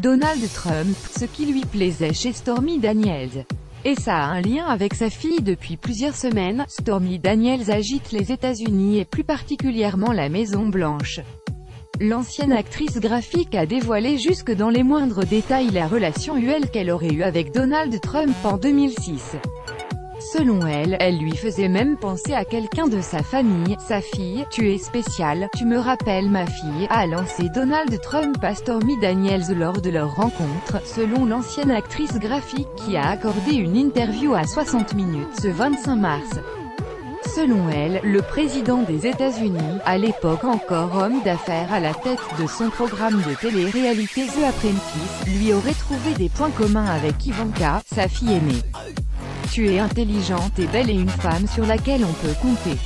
Donald Trump, ce qui lui plaisait chez Stormy Daniels. Et ça a un lien avec sa fille depuis plusieurs semaines. Stormy Daniels agite les États-Unis et plus particulièrement la Maison-Blanche. L'ancienne actrice graphique a dévoilé jusque dans les moindres détails la relation qu'elle aurait eue avec Donald Trump en 2006. Selon elle, elle lui faisait même penser à quelqu'un de sa famille. Sa fille, « Tu es spéciale, tu me rappelles ma fille », a lancé Donald Trump à Stormy Daniels lors de leur rencontre, selon l'ancienne actrice graphique qui a accordé une interview à 60 minutes ce 25 mars. Selon elle, le président des États-Unis, à l'époque encore homme d'affaires à la tête de son programme de télé-réalité The Apprentice, lui aurait trouvé des points communs avec Ivanka, sa fille aînée. Tu es intelligente et belle et une femme sur laquelle on peut compter.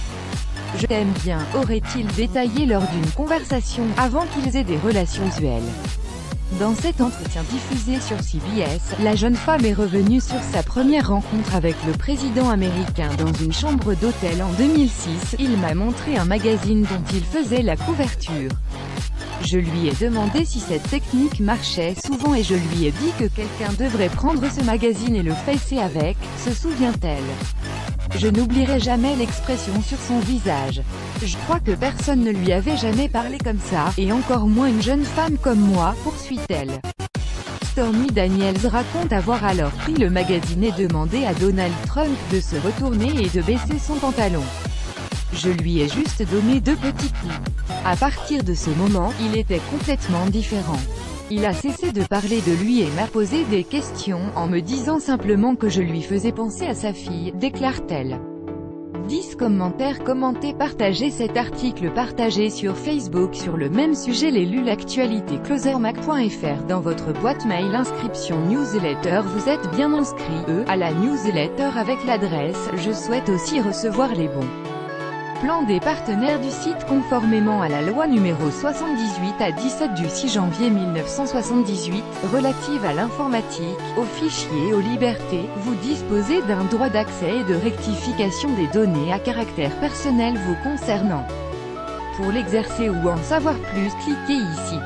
Je t'aime bien, aurait-il détaillé lors d'une conversation, avant qu'ils aient des relations usuelles. Dans cet entretien diffusé sur CBS, la jeune femme est revenue sur sa première rencontre avec le président américain dans une chambre d'hôtel en 2006. Il m'a montré un magazine dont il faisait la couverture. Je lui ai demandé si cette technique marchait souvent et je lui ai dit que quelqu'un devrait prendre ce magazine et le fesser avec, se souvient-elle. Je n'oublierai jamais l'expression sur son visage. Je crois que personne ne lui avait jamais parlé comme ça, et encore moins une jeune femme comme moi, poursuit-elle. Stormy Daniels raconte avoir alors pris le magazine et demandé à Donald Trump de se retourner et de baisser son pantalon. Je lui ai juste donné 2 petits coups. À partir de ce moment, il était complètement différent. Il a cessé de parler de lui et m'a posé des questions, en me disant simplement que je lui faisais penser à sa fille, déclare-t-elle. 10 commentaires commentés. Partagez cet article partagé sur Facebook sur le même sujet. Les lu l'actualité closermac.fr dans votre boîte mail. Inscription newsletter. Vous êtes bien inscrit à la newsletter avec l'adresse. Je souhaite aussi recevoir les bons plans des partenaires du site conformément à la loi numéro 78/17 du 6 janvier 1978, relative à l'informatique, aux fichiers et aux libertés. Vous disposez d'un droit d'accès et de rectification des données à caractère personnel vous concernant. Pour l'exercer ou en savoir plus, cliquez ici.